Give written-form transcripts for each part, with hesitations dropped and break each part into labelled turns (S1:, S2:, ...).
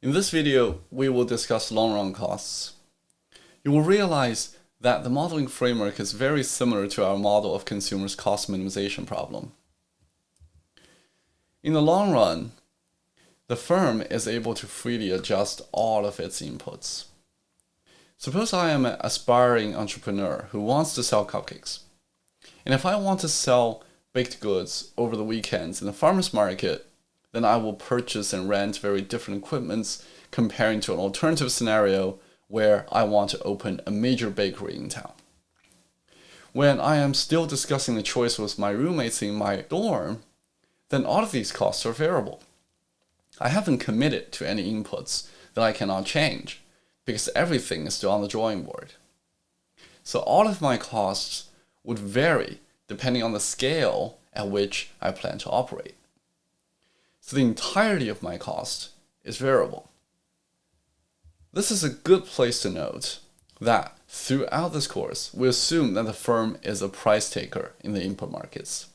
S1: In this video, we will discuss long-run costs. You will realize that the modeling framework is very similar to our model of consumers' cost minimization problem. In the long run, the firm is able to freely adjust all of its inputs. Suppose I am an aspiring entrepreneur who wants to sell cupcakes. And if I want to sell baked goods over the weekends in the farmer's market, then I will purchase and rent very different equipments comparing to an alternative scenario where I want to open a major bakery in town. When I am still discussing the choice with my roommates in my dorm, then all of these costs are variable. I haven't committed to any inputs that I cannot change because everything is still on the drawing board. So all of my costs would vary depending on the scale at which I plan to operate. So the entirety of my cost is variable. This is a good place to note that throughout this course, we assume that the firm is a price taker in the input markets.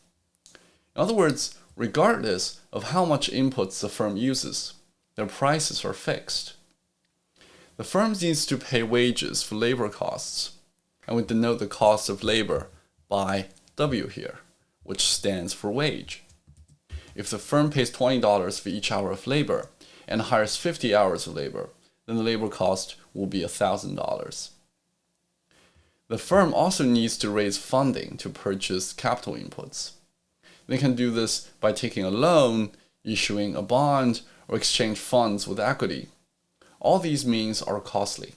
S1: In other words, regardless of how much inputs the firm uses, their prices are fixed. The firm needs to pay wages for labor costs, and we denote the cost of labor by W here, which stands for wage. If the firm pays $20 for each hour of labor and hires 50 hours of labor, then the labor cost will be $1,000. The firm also needs to raise funding to purchase capital inputs. They can do this by taking a loan, issuing a bond, or exchange funds with equity. All these means are costly,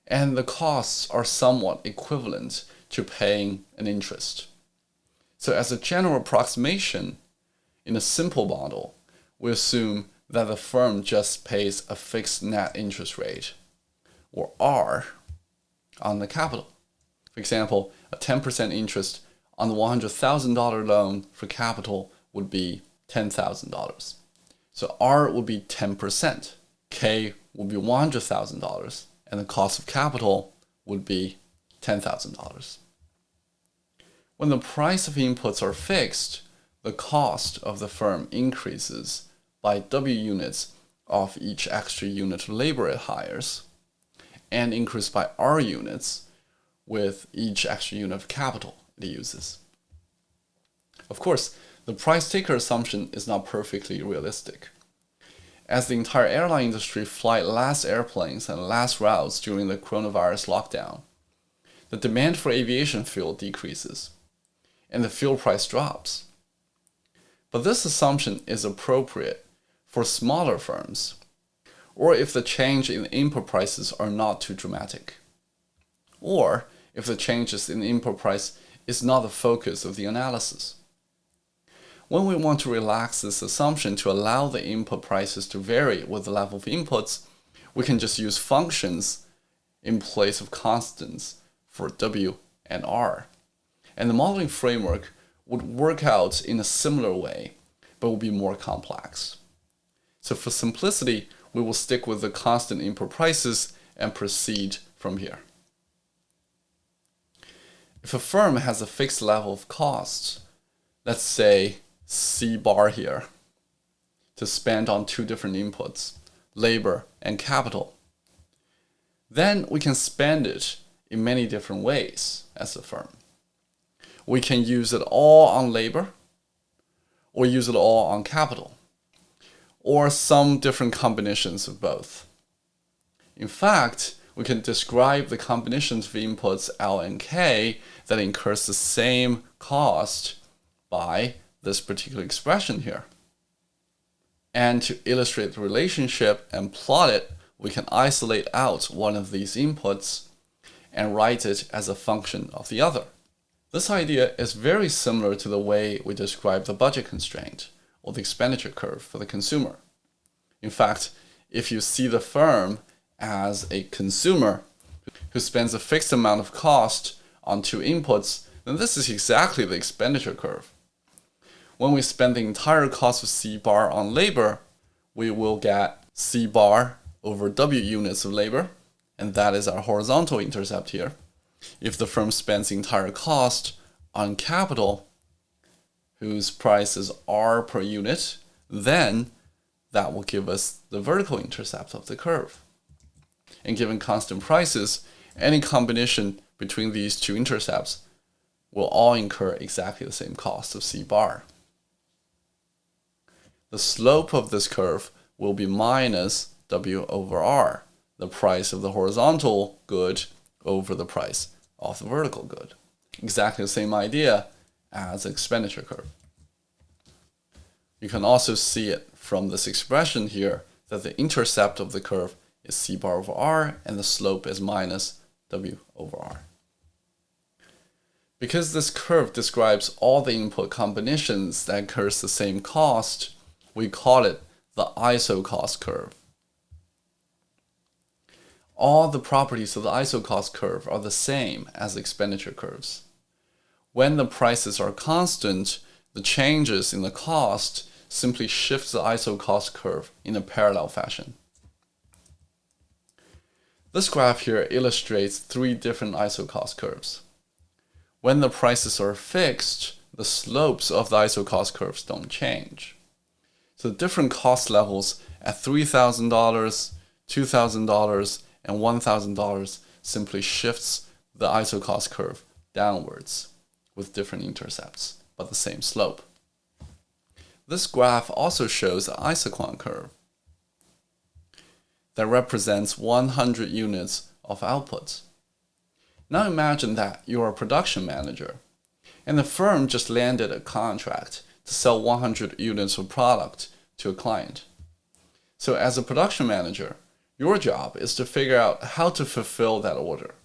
S1: and the costs are somewhat equivalent to paying an interest. So as a general approximation, in a simple model, we assume that the firm just pays a fixed net interest rate, or R, on the capital. For example, a 10% interest on the $100,000 loan for capital would be $10,000. So R would be 10%, K would be $100,000, and the cost of capital would be $10,000. When the price of inputs are fixed, the cost of the firm increases by W units of each extra unit of labor it hires, and increased by R units with each extra unit of capital it uses. Of course, the price taker assumption is not perfectly realistic. As the entire airline industry flight less airplanes and less routes during the coronavirus lockdown, the demand for aviation fuel decreases, and the fuel price drops. But this assumption is appropriate for smaller firms, or if the change in input prices are not too dramatic, or if the changes in the input price is not the focus of the analysis. When we want to relax this assumption to allow the input prices to vary with the level of inputs, we can just use functions in place of constants for W and R. And the modeling framework would work out in a similar way, but will be more complex. So for simplicity, we will stick with the constant input prices and proceed from here. If a firm has a fixed level of costs, let's say C bar here, to spend on two different inputs, labor and capital, then we can spend it in many different ways as a firm. We can use it all on labor, or use it all on capital, or some different combinations of both. In fact, we can describe the combinations of inputs L and K that incurs the same cost by this particular expression here. And to illustrate the relationship and plot it, we can isolate out one of these inputs and write it as a function of the other. This idea is very similar to the way we describe the budget constraint or the expenditure curve for the consumer. In fact, if you see the firm as a consumer who spends a fixed amount of cost on two inputs, then this is exactly the expenditure curve. When we spend the entire cost of C bar on labor, we will get C bar over W units of labor, and that is our horizontal intercept here. If the firm spends the entire cost on capital, whose price is R per unit, then that will give us the vertical intercept of the curve. And given constant prices, any combination between these two intercepts will all incur exactly the same cost of C bar. The slope of this curve will be minus W over R, the price of the horizontal good over the price of the vertical good. Exactly the same idea as the expenditure curve. You can also see it from this expression here that the intercept of the curve is C bar over R and the slope is minus W over R. Because this curve describes all the input combinations that incurs the same cost, we call it the isocost curve. All the properties of the isocost curve are the same as expenditure curves. When the prices are constant, the changes in the cost simply shift the isocost curve in a parallel fashion. This graph here illustrates three different isocost curves. When the prices are fixed, the slopes of the isocost curves don't change. So different cost levels at $3,000, $2,000, and $1,000 simply shifts the isocost curve downwards with different intercepts, but the same slope. This graph also shows an isoquant curve that represents 100 units of output. Now imagine that you're a production manager, and the firm just landed a contract to sell 100 units of product to a client. So as a production manager, your job is to figure out how to fulfill that order.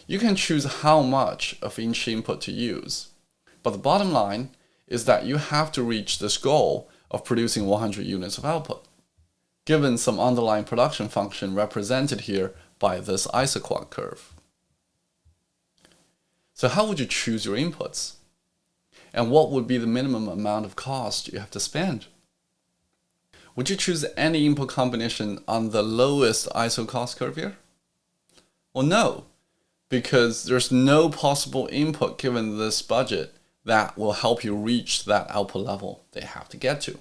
S1: You can choose how much of each input to use, but the bottom line is that you have to reach this goal of producing 100 units of output, given some underlying production function represented here by this isoquant curve. So how would you choose your inputs? And what would be the minimum amount of cost you have to spend? Would you choose any input combination on the lowest isocost curve here? Well, no, because there's no possible input given this budget that will help you reach that output level they have to get to.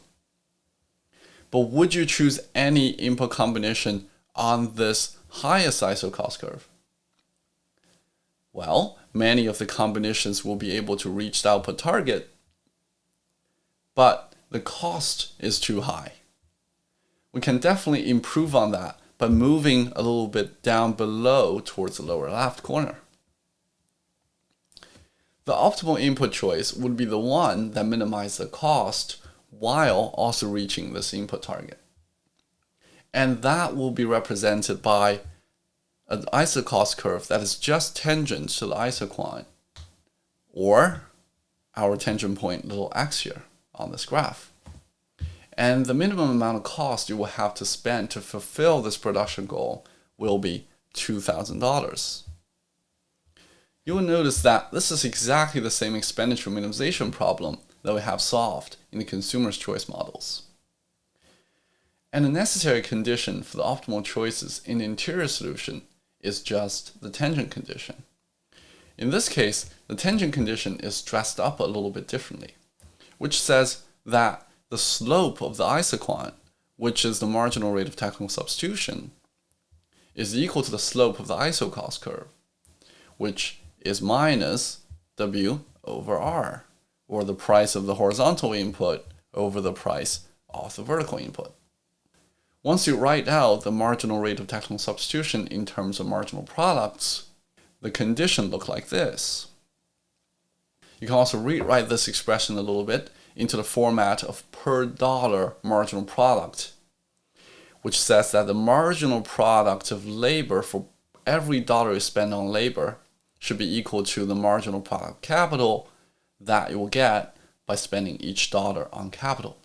S1: But would you choose any input combination on this highest isocost curve? Well, many of the combinations will be able to reach the output target, but the cost is too high. We can definitely improve on that by moving a little bit down below towards the lower left corner. The optimal input choice would be the one that minimizes the cost while also reaching this input target. And that will be represented by an isocost curve that is just tangent to the isoquant, or our tangent point little x here on this graph. And the minimum amount of cost you will have to spend to fulfill this production goal will be $2,000. You will notice that this is exactly the same expenditure minimization problem that we have solved in the consumer's choice models. And a necessary condition for the optimal choices in the interior solution is just the tangent condition. In this case, the tangent condition is dressed up a little bit differently, which says that the slope of the isoquant, which is the marginal rate of technical substitution, is equal to the slope of the isocost curve, which is minus W over R, or the price of the horizontal input over the price of the vertical input. Once you write out the marginal rate of technical substitution in terms of marginal products, the condition looks like this. You can also rewrite this expression a little bit into the format of per dollar marginal product, which says that the marginal product of labor for every dollar you spend on labor should be equal to the marginal product capital that you will get by spending each dollar on capital.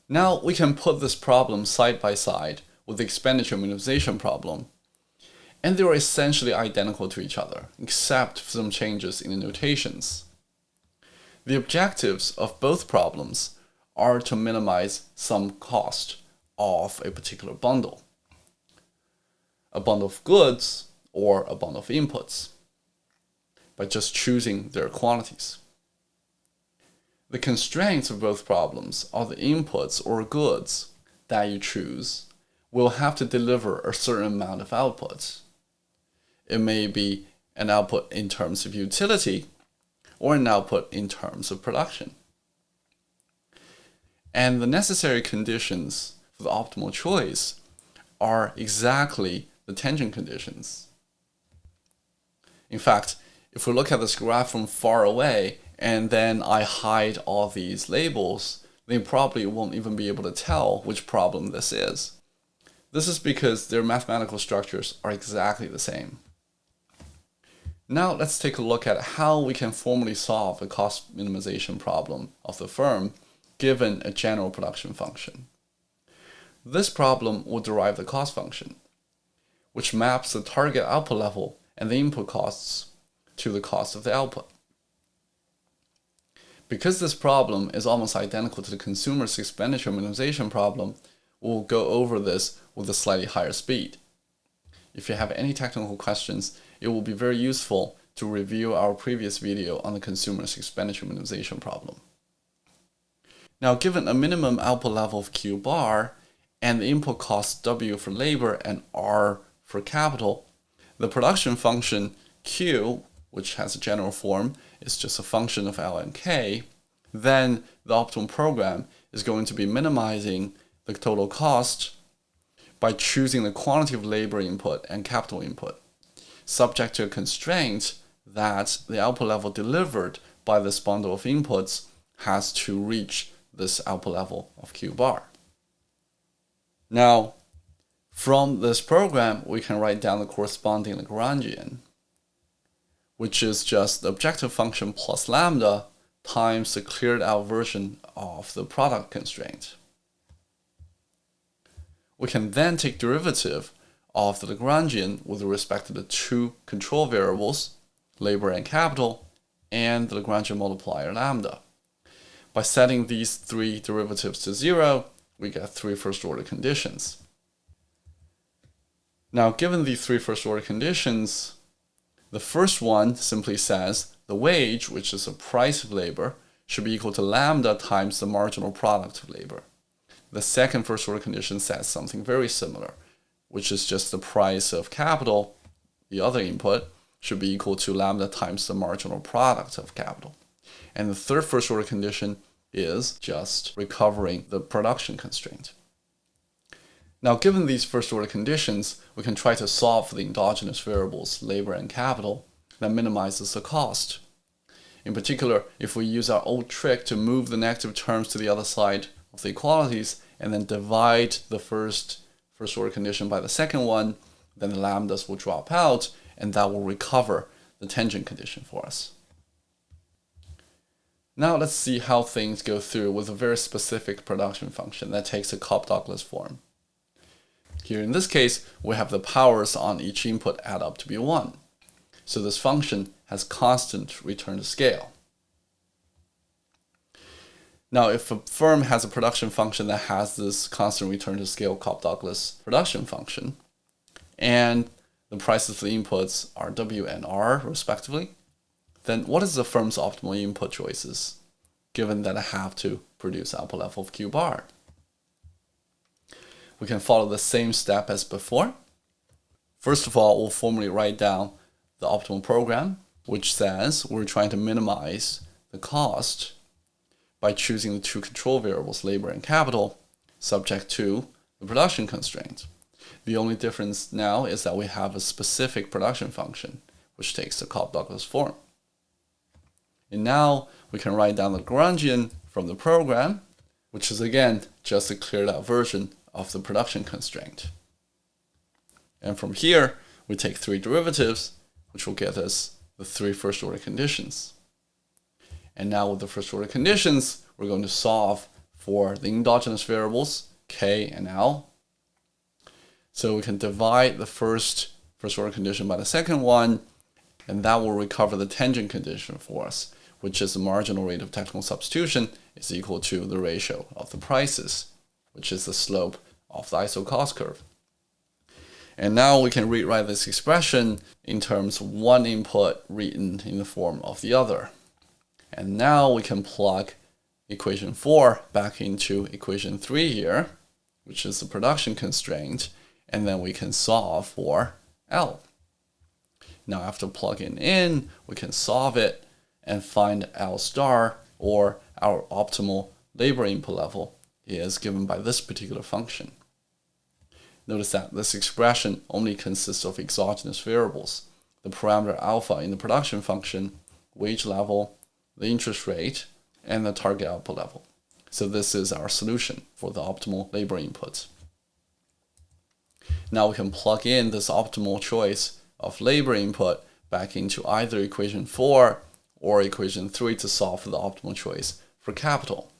S1: Now we can put this problem side by side with the expenditure minimization problem, and they are essentially identical to each other, except for some changes in the notations. The objectives of both problems are to minimize some cost of a particular bundle, a bundle of goods or a bundle of inputs, by just choosing their quantities. The constraints of both problems are the inputs or goods that you choose will have to deliver a certain amount of output. It may be an output in terms of utility or an output in terms of production. And the necessary conditions for the optimal choice are exactly the tension conditions. In fact, if we look at this graph from far away and then I hide all these labels, then you probably won't even be able to tell which problem this is. This is because their mathematical structures are exactly the same. Now let's take a look at how we can formally solve the cost minimization problem of the firm given a general production function. This problem will derive the cost function, which maps the target output level and the input costs to the cost of the output. Because this problem is almost identical to the consumer's expenditure minimization problem, we'll go over this with a slightly higher speed. If you have any technical questions, it will be very useful to review our previous video on the consumer's expenditure minimization problem. Now, given a minimum output level of Q bar and the input costs W for labor and R for capital, the production function Q, which has a general form, is just a function of L and K, then the optimal program is going to be minimizing the total cost by choosing the quantity of labor input and capital input, subject to a constraint that the output level delivered by this bundle of inputs has to reach this output level of Q bar. Now, from this program, we can write down the corresponding Lagrangian, which is just the objective function plus lambda times the cleared out version of the product constraint. We can then take derivative of the Lagrangian with respect to the two control variables, labor and capital, and the Lagrangian multiplier lambda. By setting these three derivatives to 0, we get three first-order conditions. Now, given these three first-order conditions, the first one simply says the wage, which is the price of labor, should be equal to lambda times the marginal product of labor. The second first-order condition says something very similar, which is just the price of capital, the other input, should be equal to lambda times the marginal product of capital. And the third first-order condition is just recovering the production constraint. Now, given these first-order conditions, we can try to solve for the endogenous variables, labor and capital, that minimizes the cost. In particular, if we use our old trick to move the negative terms to the other side of the equalities and then divide the first-order condition by the second one, then the lambdas will drop out, and that will recover the tangent condition for us. Now let's see how things go through with a very specific production function that takes a Cobb-Douglas form. Here in this case, we have the powers on each input add up to be 1. So this function has constant return to scale. Now, if a firm has a production function that has this constant return to scale Cobb-Douglas production function, and the prices of the inputs are W and R respectively, then what is the firm's optimal input choices, given that I have to produce output level of Q bar? We can follow the same step as before. First of all, we'll formally write down the optimal program, which says we're trying to minimize the cost by choosing the two control variables, labor and capital, subject to the production constraint. The only difference now is that we have a specific production function, which takes the Cobb-Douglas form. And now we can write down the Lagrangian from the program, which is again just a cleared out version of the production constraint. And from here, we take three derivatives, which will get us the three first-order conditions. And now with the first-order conditions, we're going to solve for the endogenous variables, K and L. So we can divide the first-order condition by the second one, and that will recover the tangent condition for us, which is the marginal rate of technical substitution is equal to the ratio of the prices, which is the slope of the iso cost curve. And now we can rewrite this expression in terms of one input written in the form of the other. And now we can plug equation 4 back into equation 3 here, which is the production constraint, and then we can solve for L. Now after plugging in, we can solve it and find L star, or our optimal labor input level, is given by this particular function. Notice that this expression only consists of exogenous variables, the parameter alpha in the production function, wage level, the interest rate, and the target output level. So this is our solution for the optimal labor input. Now we can plug in this optimal choice of labor input back into either equation 4 or equation 3 to solve for the optimal choice for capital.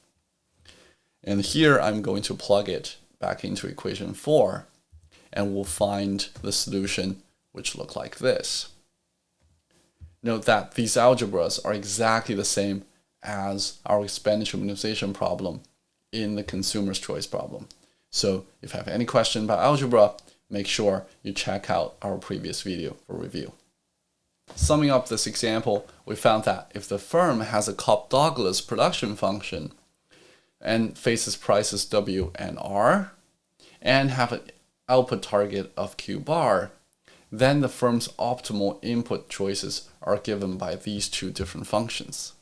S1: And here I'm going to plug it back into equation 4, and we'll find the solution which look like this. Note that these algebras are exactly the same as our expenditure minimization problem in the consumer's choice problem. So if you have any question about algebra, make sure you check out our previous video for review. Summing up this example, we found that if the firm has a Cobb-Douglas production function and faces prices W and R, and have an output target of Q bar, then the firm's optimal input choices are given by these two different functions.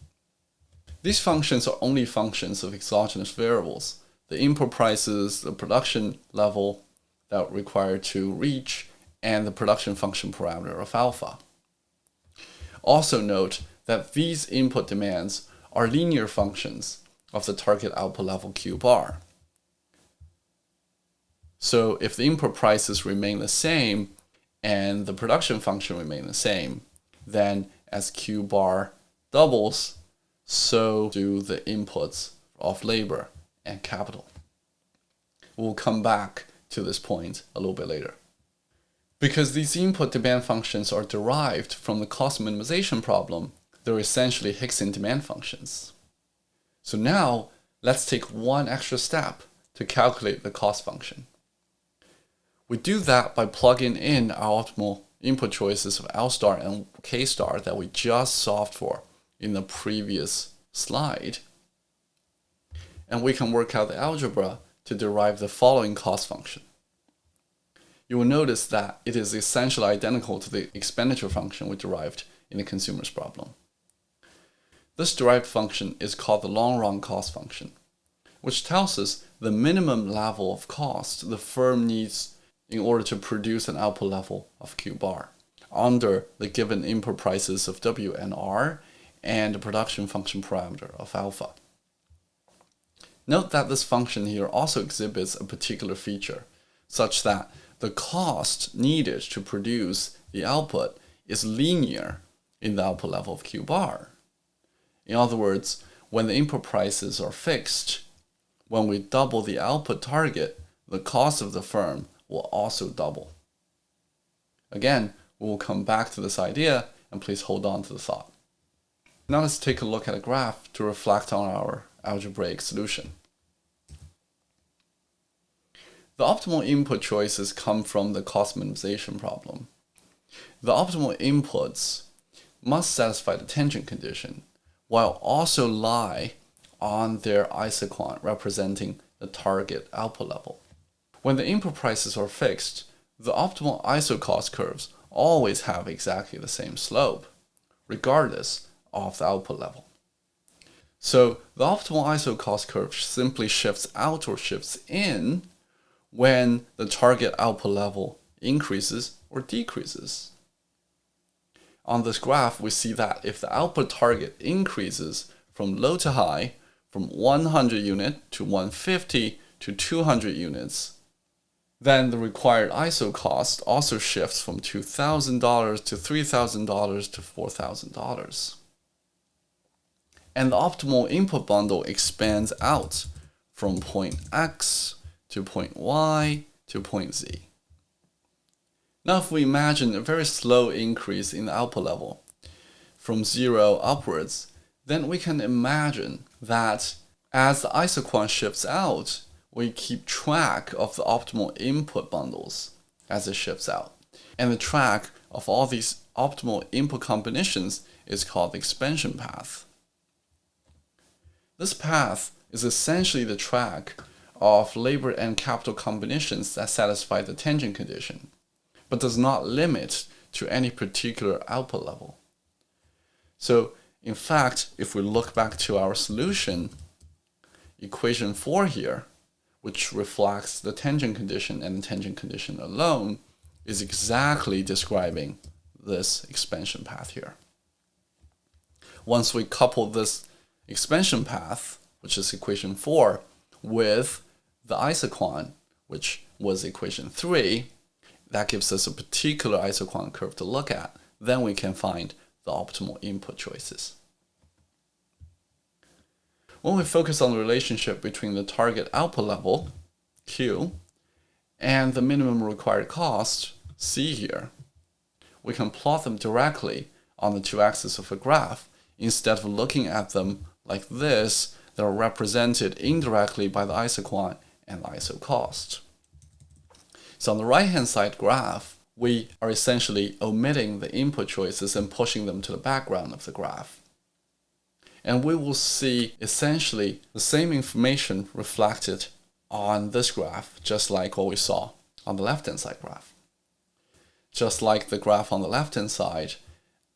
S1: These functions are only functions of exogenous variables, the input prices, the production level that require to reach, and the production function parameter of alpha. Also note that these input demands are linear functions of the target output level Q bar. So if the input prices remain the same and the production function remain the same, then as Q bar doubles, so do the inputs of labor and capital. We'll come back to this point a little bit later. Because these input demand functions are derived from the cost minimization problem, they're essentially Hickson demand functions. So now let's take one extra step to calculate the cost function. We do that by plugging in our optimal input choices of L star and K star that we just solved for in the previous slide. And we can work out the algebra to derive the following cost function. You will notice that it is essentially identical to the expenditure function we derived in the consumer's problem. This derived function is called the long-run cost function, which tells us the minimum level of cost the firm needs in order to produce an output level of Q bar under the given input prices of W and R and the production function parameter of alpha. Note that this function here also exhibits a particular feature, such that the cost needed to produce the output is linear in the output level of Q bar. In other words, when the input prices are fixed, when we double the output target, the cost of the firm will also double. Again, we will come back to this idea, and please hold on to the thought. Now let's take a look at a graph to reflect on our algebraic solution. The optimal input choices come from the cost minimization problem. The optimal inputs must satisfy the tangent condition, while also lie on their isoquant representing the target output level. When the input prices are fixed, the optimal isocost curves always have exactly the same slope, regardless of the output level. So the optimal isocost curve simply shifts out or shifts in when the target output level increases or decreases. On this graph, we see that if the output target increases from low to high, from 100 unit to 150 to 200 units, then the required ISO cost also shifts from $2,000 to $3,000 to $4,000. And the optimal input bundle expands out from point X to point Y to point Z. Now if we imagine a very slow increase in the output level from 0 upwards, then we can imagine that as the isoquant shifts out, we keep track of the optimal input bundles as it shifts out. And the track of all these optimal input combinations is called the expansion path. This path is essentially the track of labor and capital combinations that satisfy the tangent condition, but does not limit to any particular output level. So, in fact, if we look back to our solution, equation 4 here, which reflects the tangent condition and the tangent condition alone, is exactly describing this expansion path here. Once we couple this expansion path, which is equation 4, with the isoquant, which was equation 3, that gives us a particular isoquant curve to look at. Then we can find the optimal input choices. When we focus on the relationship between the target output level, Q, and the minimum required cost, C here, we can plot them directly on the two axes of a graph instead of looking at them like this that are represented indirectly by the isoquant and the isocost. So on the right-hand side graph, we are essentially omitting the input choices and pushing them to the background of the graph. And we will see essentially the same information reflected on this graph, just like what we saw on the left-hand side graph. Just like the graph on the left-hand side,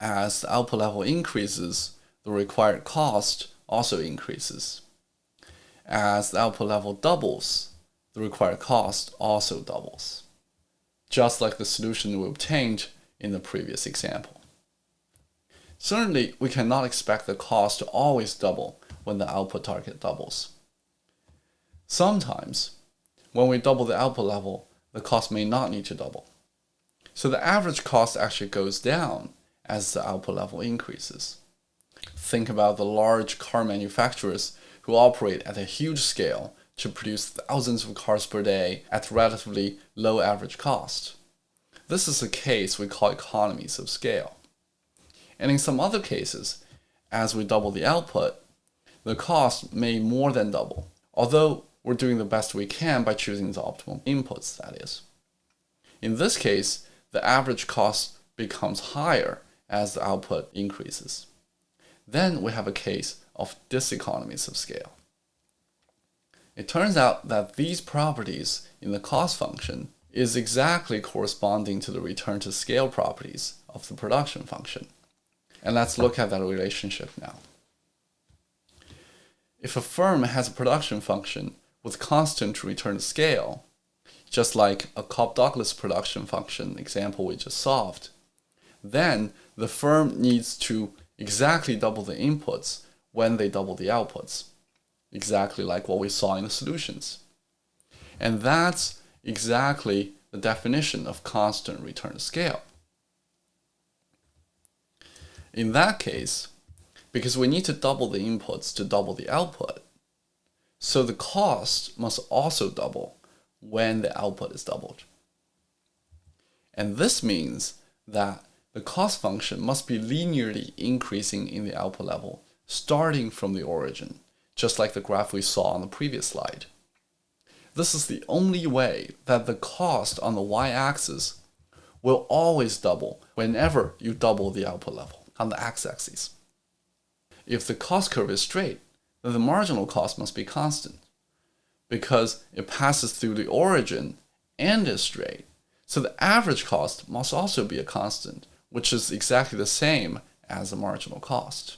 S1: as the output level increases, the required cost also increases. As the output level doubles, the required cost also doubles, just like the solution we obtained in the previous example. Certainly, we cannot expect the cost to always double when the output target doubles. Sometimes, when we double the output level, the cost may not need to double. So the average cost actually goes down as the output level increases. Think about the large car manufacturers who operate at a huge scale to produce thousands of cars per day at relatively low average cost. This is a case we call economies of scale. And in some other cases, as we double the output, the cost may more than double, although we're doing the best we can by choosing the optimal inputs, that is. In this case, the average cost becomes higher as the output increases. Then we have a case of diseconomies of scale. It turns out that these properties in the cost function is exactly corresponding to the return to scale properties of the production function. And let's look at that relationship now. If a firm has a production function with constant return to scale, just like a Cobb-Douglas production function example we just solved, then the firm needs to exactly double the inputs when they double the outputs, exactly like what we saw in the solutions. And that's exactly the definition of constant return to scale. In that case, because we need to double the inputs to double the output, so the cost must also double when the output is doubled. And this means that the cost function must be linearly increasing in the output level, starting from the origin, just like the graph we saw on the previous slide. This is the only way that the cost on the y-axis will always double whenever you double the output level on the x-axis. If the cost curve is straight, then the marginal cost must be constant, because it passes through the origin and is straight. So the average cost must also be a constant, which is exactly the same as the marginal cost.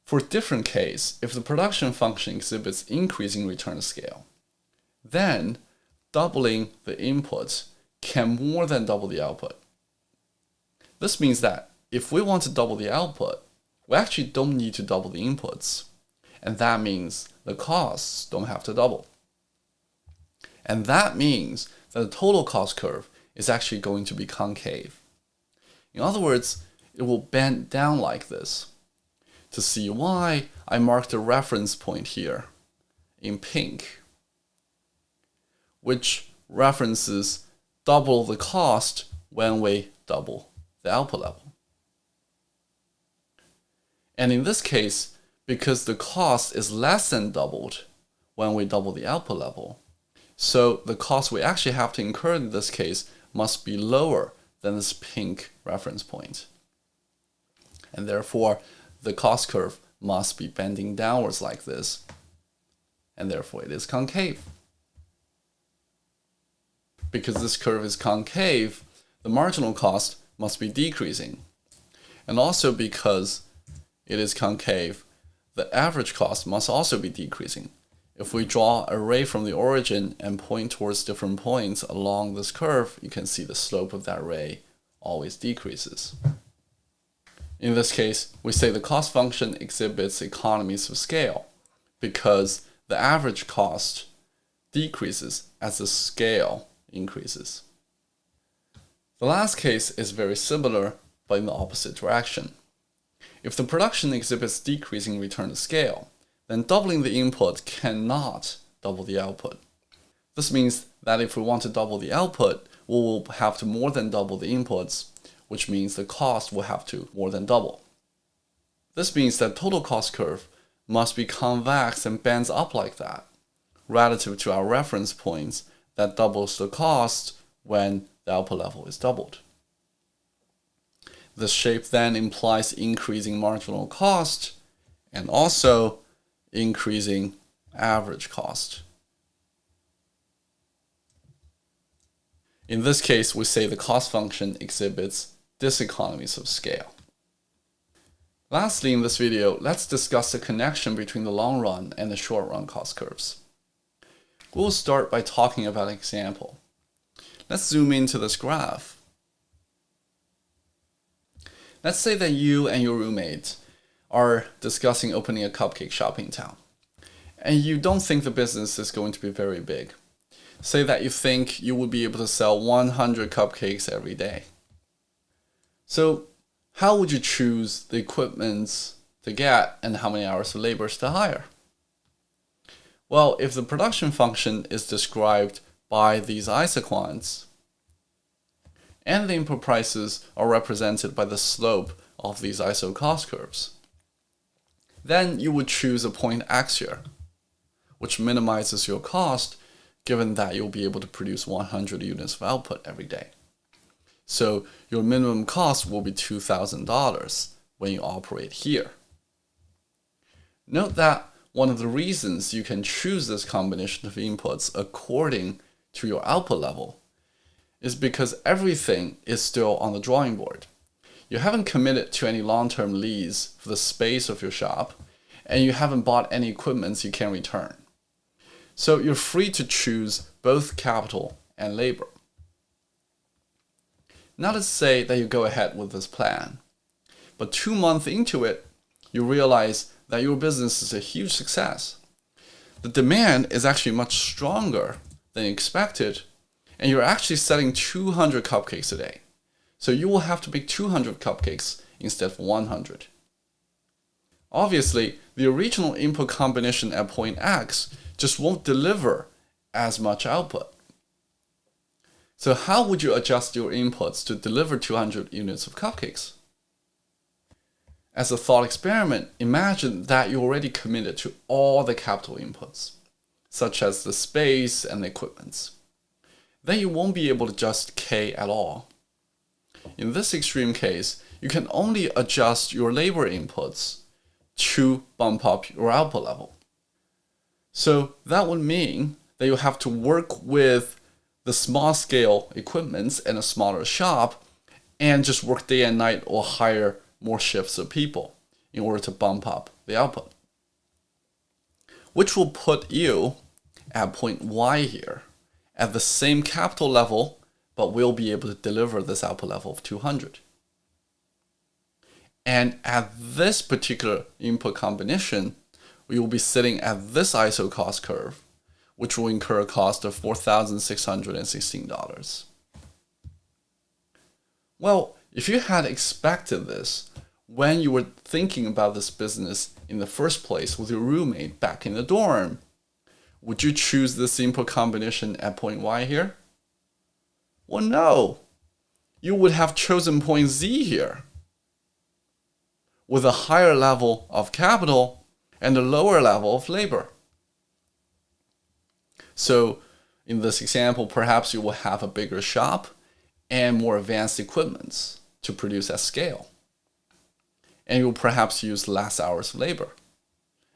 S1: For a different case, if the production function exhibits increasing return to scale, then doubling the input can more than double the output. This means that if we want to double the output, we actually don't need to double the inputs. And that means the costs don't have to double. And that means that the total cost curve is actually going to be concave. In other words, it will bend down like this. To see why, I marked a reference point here in pink, which references double the cost when we double the output level. And in this case, because the cost is less than doubled when we double the output level, so the cost we actually have to incur in this case must be lower than this pink reference point. And therefore, the cost curve must be bending downwards like this, and therefore it is concave. Because this curve is concave, the marginal cost must be decreasing. And also because it is concave, the average cost must also be decreasing. If we draw a ray from the origin and point towards different points along this curve, you can see the slope of that ray always decreases. In this case, we say the cost function exhibits economies of scale because the average cost decreases as the scale increases. The last case is very similar, but in the opposite direction. If the production exhibits decreasing return to scale, then doubling the input cannot double the output. This means that if we want to double the output, we will have to more than double the inputs, which means the cost will have to more than double. This means that total cost curve must be convex and bends up like that, relative to our reference points that doubles the cost when the output level is doubled. This shape then implies increasing marginal cost and also increasing average cost. In this case, we say the cost function exhibits diseconomies of scale. Lastly, in this video, let's discuss the connection between the long run and the short run cost curves. We'll start by talking about an example. Let's zoom into this graph. Let's say that you and your roommate are discussing opening a cupcake shop in town, and you don't think the business is going to be very big. Say that you think you will be able to sell 100 cupcakes every day. So how would you choose the equipment to get and how many hours of labor to hire? Well, if the production function is described by these isoquants, and the input prices are represented by the slope of these iso cost curves, then you would choose a point X here, which minimizes your cost given that you'll be able to produce 100 units of output every day. So your minimum cost will be $2,000 when you operate here. Note that one of the reasons you can choose this combination of inputs according to your output level is because everything is still on the drawing board. You haven't committed to any long-term lease for the space of your shop, and you haven't bought any equipment you can return. So you're free to choose both capital and labor. Now let's say that you go ahead with this plan, but 2 months into it, you realize that your business is a huge success. The demand is actually much stronger than you expected, and you're actually selling 200 cupcakes a day. So you will have to make 200 cupcakes instead of 100. Obviously, the original input combination at point X just won't deliver as much output. So how would you adjust your inputs to deliver 200 units of cupcakes? As a thought experiment, imagine that you already committed to all the capital inputs, such as the space and the equipment. Then you won't be able to adjust K at all. In this extreme case, you can only adjust your labor inputs to bump up your output level. So that would mean that you have to work with the small scale equipment and a smaller shop and just work day and night or hire more shifts of people in order to bump up the output, which will put you at point Y here at the same capital level, but will be able to deliver this output level of 200. And at this particular input combination, we will be sitting at this ISO cost curve, which will incur a cost of $4,616. Well, if you had expected this when you were thinking about this business in the first place with your roommate back in the dorm, would you choose this input combination at point Y here? Well, no. You would have chosen point Z here, with a higher level of capital and a lower level of labor. So in this example, perhaps you will have a bigger shop and more advanced equipment to produce at scale. and you'll perhaps use less hours of labor.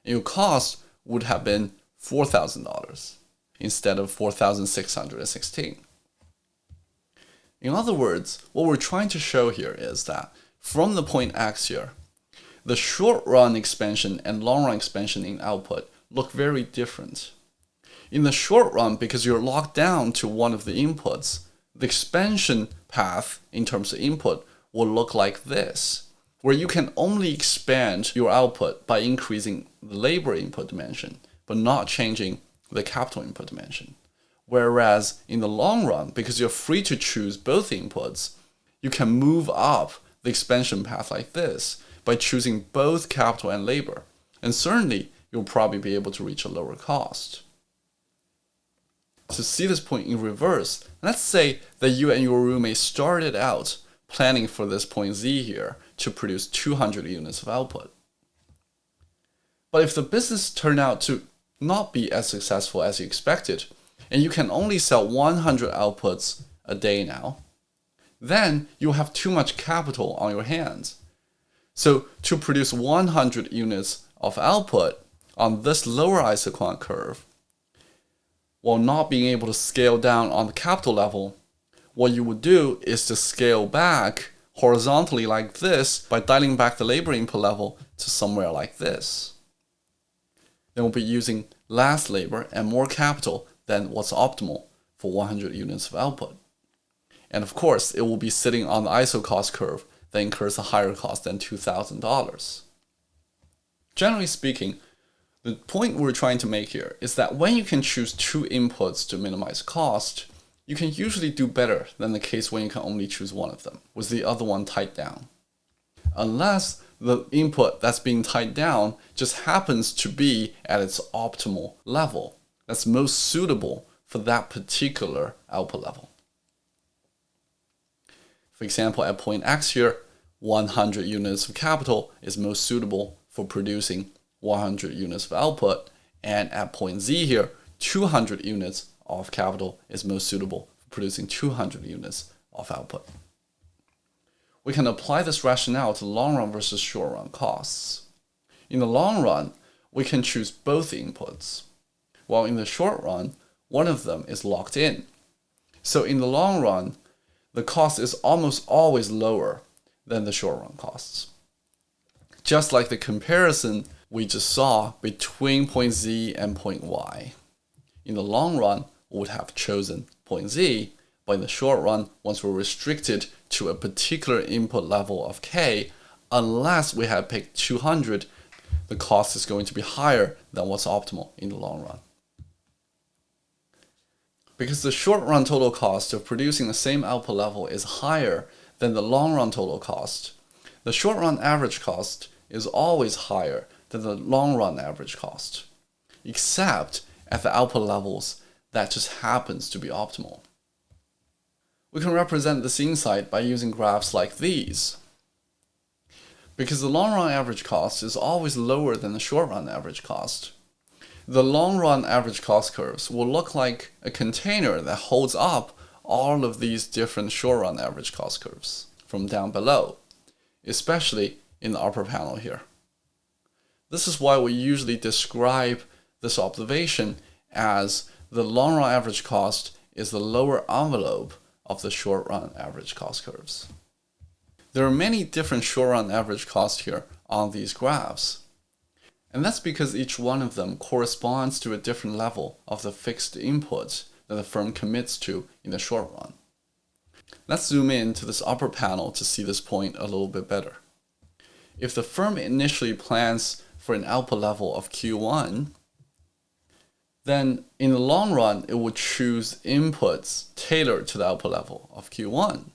S1: And your cost would have been $4,000 instead of $4,616. In other words, what we're trying to show here is that from the point X here, the short-run expansion and long-run expansion in output look very different. In the short run, because you're locked down to one of the inputs, the expansion path in terms of input will look like this, where you can only expand your output by increasing the labor input dimension, but not changing the capital input dimension. Whereas in the long run, because you're free to choose both inputs, you can move up the expansion path like this by choosing both capital and labor. And certainly, you'll probably be able to reach a lower cost. To see this point in reverse, let's say that you and your roommate started out planning for this point Z here to produce 200 units of output. But if the business turned out to not be as successful as you expected, and you can only sell 100 outputs a day now, then you'll have too much capital on your hands. So to produce 100 units of output on this lower isoquant curve, while not being able to scale down on the capital level, what you would do is to scale back horizontally like this by dialing back the labor input level to somewhere like this. Then we'll be using less labor and more capital than what's optimal for 100 units of output. And of course, it will be sitting on the ISO cost curve that incurs a higher cost than $2,000. Generally speaking, the point we're trying to make here is that when you can choose two inputs to minimize cost, you can usually do better than the case when you can only choose one of them, with the other one tied down. Unless the input that's being tied down just happens to be at its optimal level, that's most suitable for that particular output level. For example, at point X here, 100 units of capital is most suitable for producing 100 units of output, and at point Z here, 200 units of capital is most suitable for producing 200 units of output. We can apply this rationale to long run versus short run costs. In the long run, we can choose both inputs, while in the short run, one of them is locked in. So in the long run, the cost is almost always lower than the short run costs. Just like the comparison we just saw between point Z and point Y. In the long run, we would have chosen point Z, but in the short run, once we're restricted to a particular input level of K, unless we had picked 200, the cost is going to be higher than what's optimal in the long run. Because the short run total cost of producing the same output level is higher than the long run total cost, the short run average cost is always higher than the long run average cost, except at the output levels that just happens to be optimal. We can represent this insight by using graphs like these. Because the long run average cost is always lower than the short run average cost, the long run average cost curves will look like a container that holds up all of these different short run average cost curves from down below, especially in the upper panel here. This is why we usually describe this observation as the long run average cost is the lower envelope of the short run average cost curves. There are many different short run average costs here on these graphs. And that's because each one of them corresponds to a different level of the fixed input that the firm commits to in the short run. Let's zoom in to this upper panel to see this point a little bit better. If the firm initially plans for an output level of Q1, then in the long run, it would choose inputs tailored to the output level of Q1.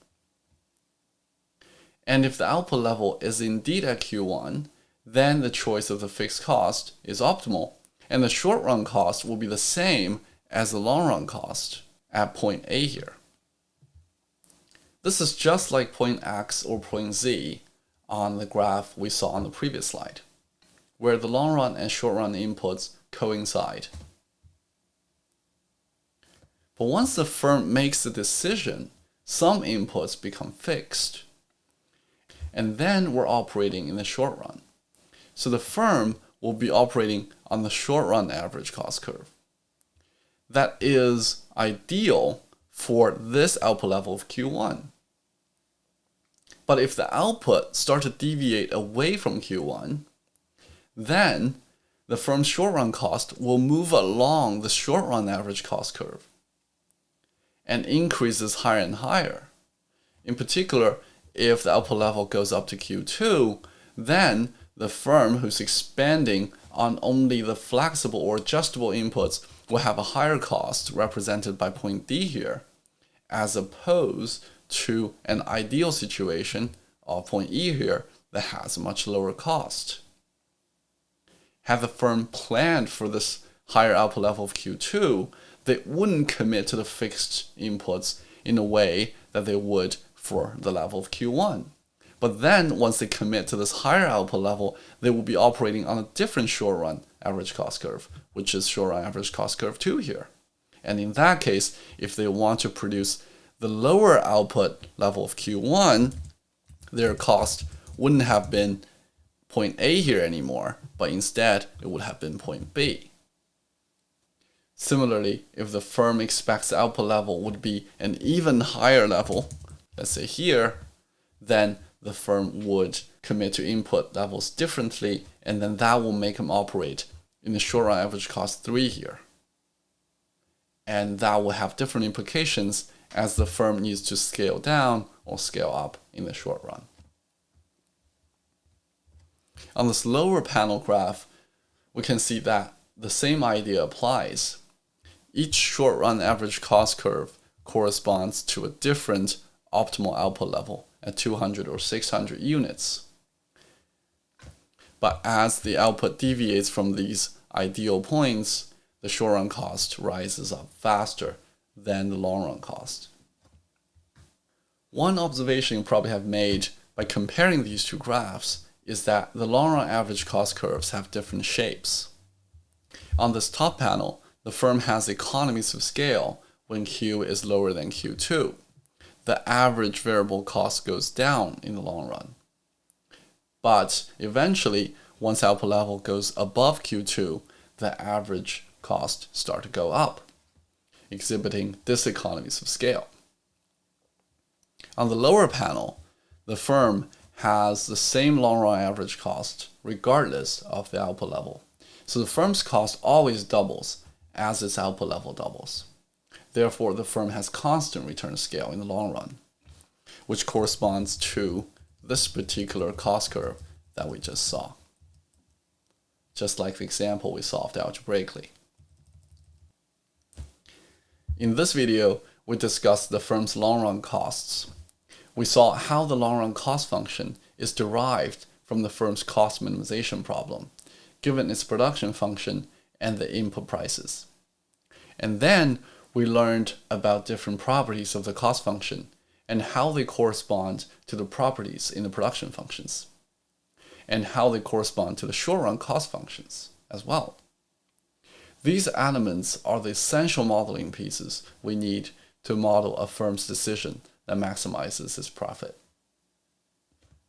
S1: And if the output level is indeed at Q1, then the choice of the fixed cost is optimal, and the short run cost will be the same as the long run cost at point A here. This is just like point X or point Z on the graph we saw on the previous slide, where the long run and short run inputs coincide. But once the firm makes the decision, some inputs become fixed. and then we're operating in the short run. So the firm will be operating on the short run average cost curve. That is ideal for this output level of Q1. But if the output starts to deviate away from Q1, then the firm's short run cost will move along the short run average cost curve and increases higher and higher. In particular, if the output level goes up to Q2, then the firm who's expanding on only the flexible or adjustable inputs will have a higher cost represented by point D here, as opposed to an ideal situation of point E here that has a much lower cost. Had the firm planned for this higher output level of Q2, they wouldn't commit to the fixed inputs in a way that they would for the level of Q1. But then once they commit to this higher output level, they will be operating on a different short run average cost curve, which is short run average cost curve 2 here. And in that case, if they want to produce the lower output level of Q1, their cost wouldn't have been point A here anymore, but instead it would have been point B. Similarly, if the firm expects the output level would be an even higher level, let's say here, then the firm would commit to input levels differently, and then that will make them operate in the short run average cost 3 here. And that will have different implications as the firm needs to scale down or scale up in the short run. On this lower panel graph, we can see that the same idea applies. Each short run average cost curve corresponds to a different optimal output level at 200 or 600 units. But as the output deviates from these ideal points, the short run cost rises up faster than the long run cost. One observation you probably have made by comparing these two graphs is that the long run average cost curves have different shapes. On this top panel, the firm has economies of scale when Q is lower than Q2. The average variable cost goes down in the long run. But eventually, once output level goes above Q2, the average cost starts to go up, exhibiting diseconomies of scale. On the lower panel, the firm has the same long run average cost regardless of the output level. So the firm's cost always doubles as its output level doubles. Therefore, the firm has constant return scale in the long run, which corresponds to this particular cost curve that we just saw, just like the example we solved algebraically. In this video, we discussed the firm's long run costs. We saw how the long run cost function is derived from the firm's cost minimization problem, given its production function and the input prices. And then we learned about different properties of the cost function and how they correspond to the properties in the production functions, and how they correspond to the short run cost functions as well. These elements are the essential modeling pieces we need to model a firm's decision that maximizes its profit.